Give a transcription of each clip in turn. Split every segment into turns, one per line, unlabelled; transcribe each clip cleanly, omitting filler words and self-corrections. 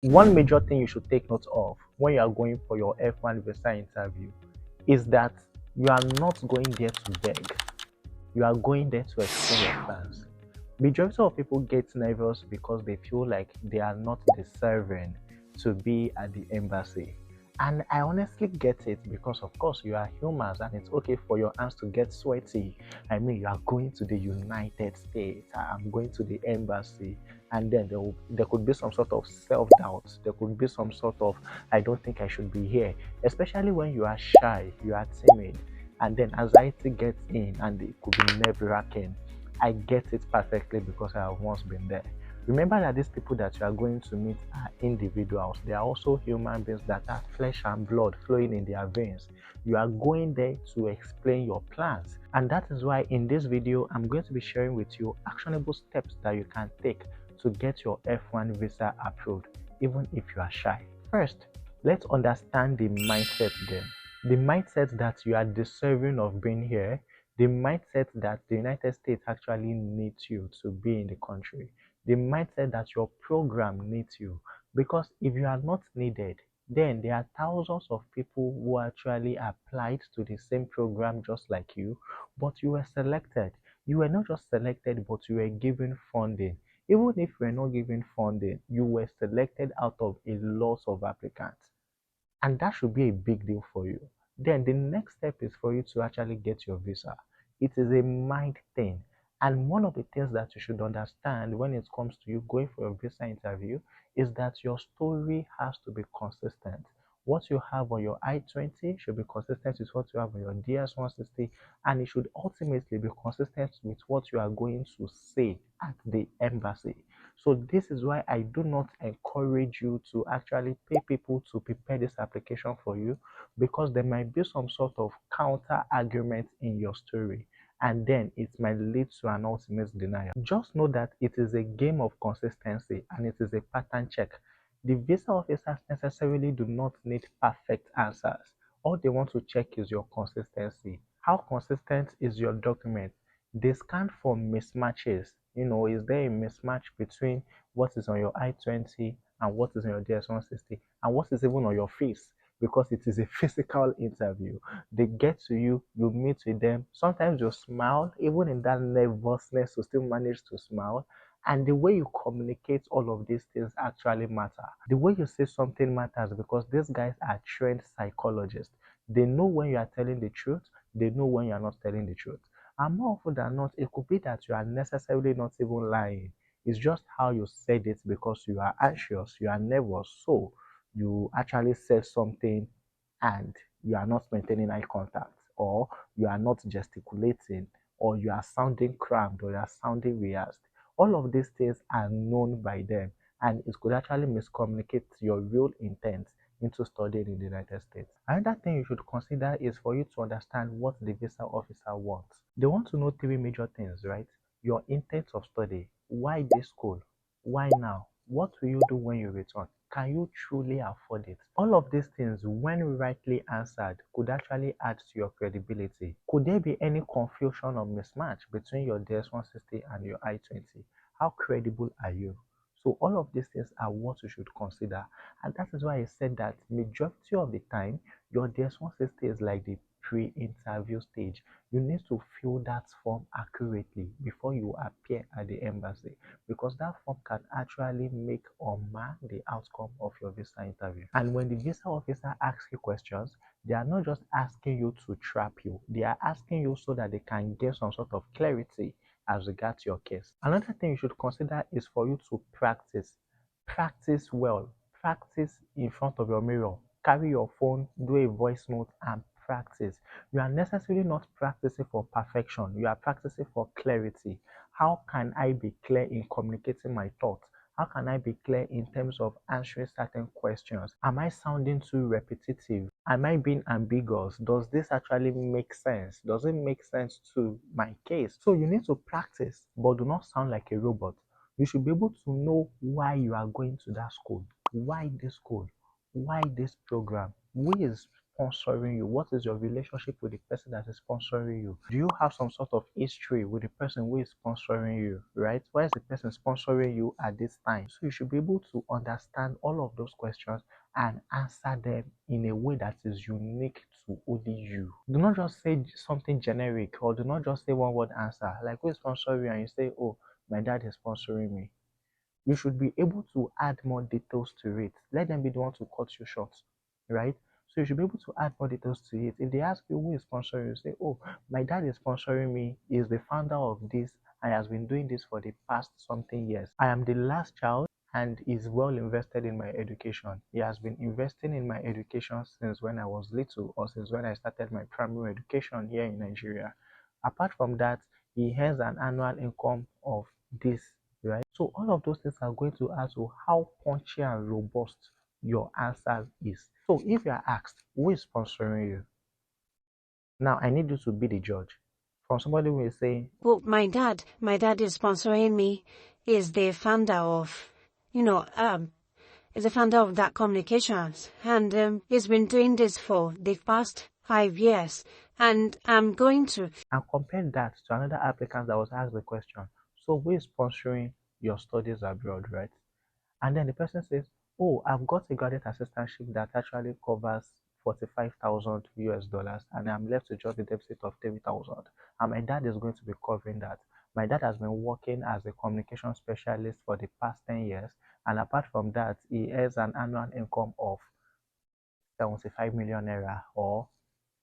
One major thing you should take note of when you are going for your F1 visa interview is that you are not going there to beg. You are going there to explain your plans. Majority of people get nervous because they feel like they are not deserving to be at the embassy. And I honestly get it because, of course, you are humans and it's okay for your hands to get sweaty. I mean, you are going to the United States, I'm going to the embassy, and then there could be some sort of self doubt. There could be some sort of, I don't think I should be here, especially when you are shy, you are timid, and then anxiety gets in and it could be nerve wracking. I get it perfectly because I have once been there. Remember that these people that you are going to meet are individuals. They are also human beings that have flesh and blood flowing in their veins. You are going there to explain your plans. And that is why in this video, I'm going to be sharing with you actionable steps that you can take to get your F1 visa approved, even if you are shy. First, let's understand the mindset then. The mindset that you are deserving of being here, the mindset that the United States actually needs you to be in the country, the mindset that your program needs you. Because if you are not needed, then there are thousands of people who actually applied to the same program just like you, but you were selected. You were not just selected, but you were given funding. Even if you were not given funding, you were selected out of a lot of applicants. And that should be a big deal for you. Then the next step is for you to actually get your visa. It is a mind thing. And one of the things that you should understand when it comes to you going for a visa interview is that your story has to be consistent. What you have on your I-20 should be consistent with what you have on your DS-160, and it should ultimately be consistent with what you are going to say at the embassy. So this is why I do not encourage you to actually pay people to prepare this application for you, because there might be some sort of counter argument in your story and then it might lead to an ultimate denial. Just know that it is a game of consistency and it is a pattern check. The visa officers necessarily do not need perfect answers. All they want to check is your consistency. How consistent is your document? They scan for mismatches. Is there a mismatch between what is on your I-20 and what is on your DS-160 and what is even on your face? Because it is a physical interview. They get to you, you meet with them. Sometimes you smile, even in that nervousness, you still manage to smile. And the way you communicate all of these things actually matter. The way you say something matters because these guys are trained psychologists. They know when you are telling the truth, they know when you are not telling the truth. And more often than not, it could be that you are necessarily not even lying. It's just how you said it because you are anxious, you are nervous. So you actually said something and you are not maintaining eye contact, or you are not gesticulating, or you are sounding cramped, or you are sounding rehearsed. All of these things are known by them, and it could actually miscommunicate your real intent into studying in the United States. Another thing you should consider is for you to understand what the visa officer wants. They want to know three major things, right? Your intent of study. Why this school? Why now? What will you do when you return? Can you truly afford it? All of these things, when rightly answered, could actually add to your credibility. Could there be any confusion or mismatch between your DS-160 and your I-20? How credible are you? So all of these things are what you should consider. And that is why I said that majority of the time, your DS-160 is like the pre-interview stage. You need to fill that form accurately before you appear at the embassy, because that form can actually make or mar the outcome of your visa interview. And when the visa officer asks you questions, they are not just asking you to trap you, they are asking you so that they can get some sort of clarity as regards your case. Another thing you should consider is for you to practice. Practice well. Practice in front of your mirror. Carry your phone, do a voice note, and practice. You are necessarily not practicing for perfection, you are practicing for clarity. How can I be clear in communicating my thoughts? How can I be clear in terms of answering certain questions? Am I sounding too repetitive? Am I being ambiguous? Does this actually make sense? Does it make sense to my case? So you need to practice, but do not sound like a robot. You should be able to know why you are going to that school. Why this school? Why this program? Who is sponsoring you? What is your relationship with the person that is sponsoring you? Do you have some sort of history with the person who is sponsoring you, right? Why is the person sponsoring you at this time? So you should be able to understand all of those questions and answer them in a way that is unique to only you. Do not just say something generic, or do not just say one word answer. Like, who is sponsoring you? And you say, oh, my dad is sponsoring me. You should be able to add more details to it. Let them be the one to cut you short, right? So you should be able to add more details to it. If they ask you who is sponsoring you, say, oh, my dad is sponsoring me, he is the founder of this, and has been doing this for the past something years. I am the last child and is well invested in my education. He has been investing in my education since when I was little, or since when I started my primary education here in Nigeria. Apart from that, he has an annual income of this, right? So all of those things are going to ask you how punchy and robust your answer is. So if you are asked, who is sponsoring you? Now I need you to be the judge. From somebody who is saying,
well, my dad is sponsoring me, is the founder of, is the founder of that communications, and he's been doing this for the past 5 years, and I'm going to.
and compare that to another applicant that was asked the question, so who is sponsoring your studies abroad, right? And then the person says, oh, I've got a graduate assistantship that actually covers 45,000 US dollars, and I'm left to just the deficit of 30,000. And my dad is going to be covering that. My dad has been working as a communication specialist for the past 10 years. And apart from that, he has an annual income of 75 million naira, or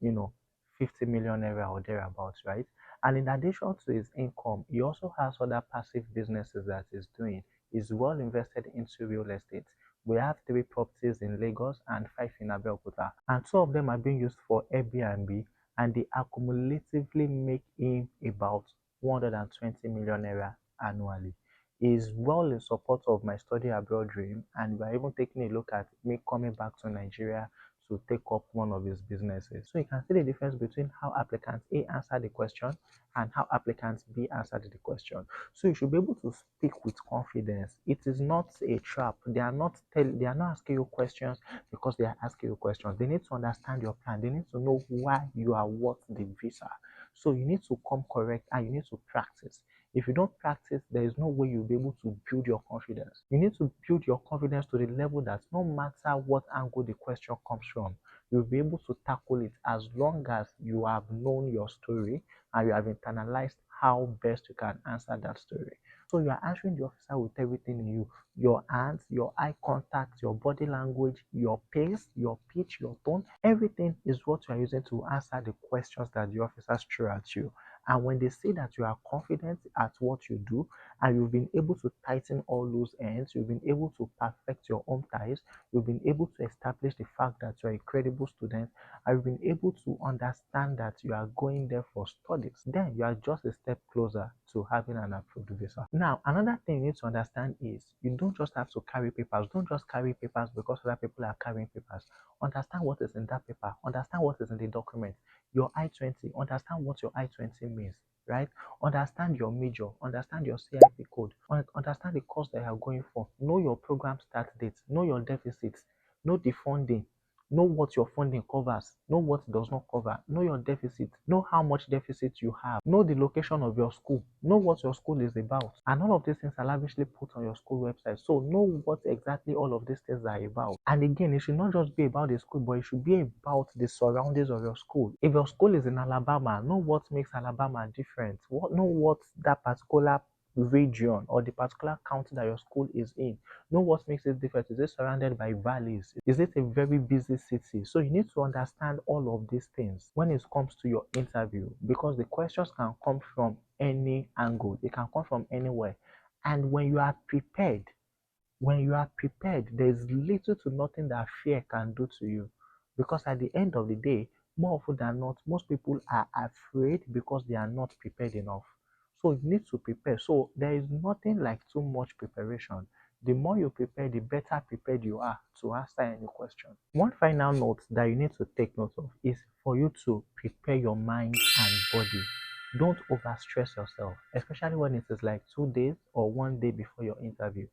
you know 50 million naira or thereabouts, right? And in addition to his income, he also has other passive businesses that he's doing. He's well invested into real estate. We have 3 properties in Lagos and 5 in Abeokuta, and 2 of them are being used for Airbnb, and they accumulatively make him about 120 million naira annually. He is well in support of my study abroad dream, and we are even taking a look at me coming back to Nigeria to take up one of his businesses. So you can see the difference between how applicant A answered the question and how applicant B answered the question. So you should be able to speak with confidence. It is not a trap. They are not asking you questions because they are asking you questions. They need to understand your plan. They need to know why you are worth the visa. So you need to come correct and you need to practice. If you don't practice, there is no way you'll be able to build your confidence. You need to build your confidence to the level that no matter what angle the question comes from, you'll be able to tackle it as long as you have known your story and you have internalized how best you can answer that story. So you are answering the officer with everything in you. Your hands, your eye contact, your body language, your pace, your pitch, your tone, everything is what you are using to answer the questions that the officers throw at you. And when they see that you are confident at what you do and you've been able to tighten all those ends, you've been able to perfect your own ties, you've been able to establish the fact that you're a credible student, and you've been able to understand that you are going there for studies, then you are just a step closer to having an approved visa. Now, another thing you need to understand is you don't just have to carry papers. Don't just carry papers because other people are carrying papers. Understand what is in that paper. Understand what is in the document. Your I-20, understand what your I-20 means, right? Understand your major, understand your CIP code, understand the course that you are going for, know your program start date, know your deficits, know the funding, know what your funding covers, know what it does not cover, know your deficit, know how much deficit you have, know the location of your school, know what your school is about. And all of these things are lavishly put on your school website. So know what exactly all of these things are about. And again, it should not just be about the school, but it should be about the surroundings of your school. If your school is in Alabama, know what makes Alabama different. Know what that particular region or the particular county that your school is in. Know what makes it different. Is it surrounded by valleys? Is it a very busy city? So you need to understand all of these things when it comes to your interview, because the questions can come from any angle. They can come from anywhere. And when you are prepared, there is little to nothing that fear can do to you. Because at the end of the day, more often than not, most people are afraid because they are not prepared enough. So you need to prepare. So there is nothing like too much preparation. The more you prepare, the better prepared you are to answer any question. One final note that you need to take note of is for you to prepare your mind and body. Don't overstress yourself, especially when it is like 2 days or one day before your interview.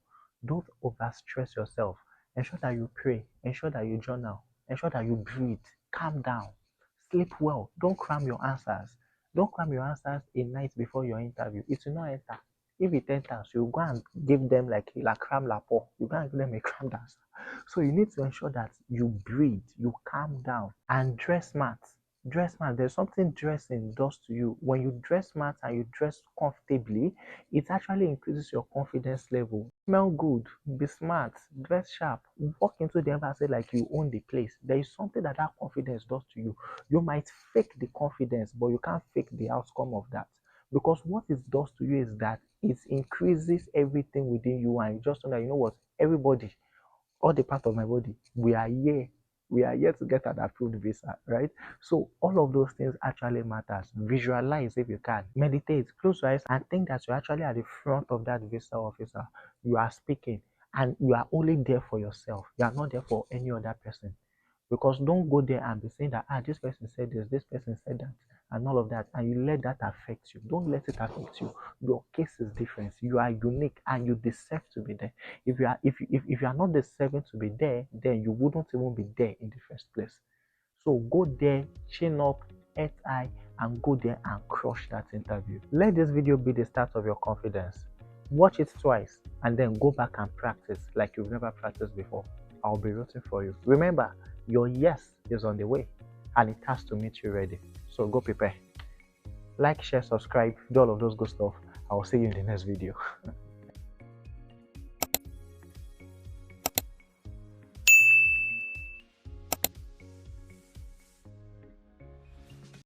Don't overstress yourself. Ensure that you pray. Ensure that you journal. ensure that you breathe, calm down, sleep well. Don't cram your answers. Don't cram your answers a night before your interview. It will not enter. If it enters, you go and give them like a cram lapo. You go and give them a crammed answer. So you need to ensure that you breathe, you calm down, and dress smart. Dress smart. There's something dressing does to you. When you dress smart and you dress comfortably, it actually increases your confidence level. Smell good, be smart, dress sharp, walk into the embassy like you own the place. There is something that confidence does to you. You might fake the confidence, but you can't fake the outcome of that. Because what it does to you is that it increases everything within you, and you just know that, you know what, everybody, all the part of my body, we are here to get an approved visa, right? So all of those things actually matters. Visualize if you can, meditate, close your eyes, and think that you're actually at the front of that visa officer. You are speaking, and you are only there for yourself. You are not there for any other person. Because don't go there and be saying that, this person said this person said that, and all of that, and you let that affect you. Don't let it affect you. Your case is different. You are unique, and you deserve to be there. If you are not deserving to be there, then you wouldn't even be there in the first place. So go there, chin up, head high, and go there and crush that interview. Let this video be the start of your confidence. Watch it twice and then go back and practice like you've never practiced before. I'll be rooting for you. Remember, your yes is on the way and it has to meet you ready. So go prepare. Like, share, subscribe, do all of those good stuff. I will see you in the next video.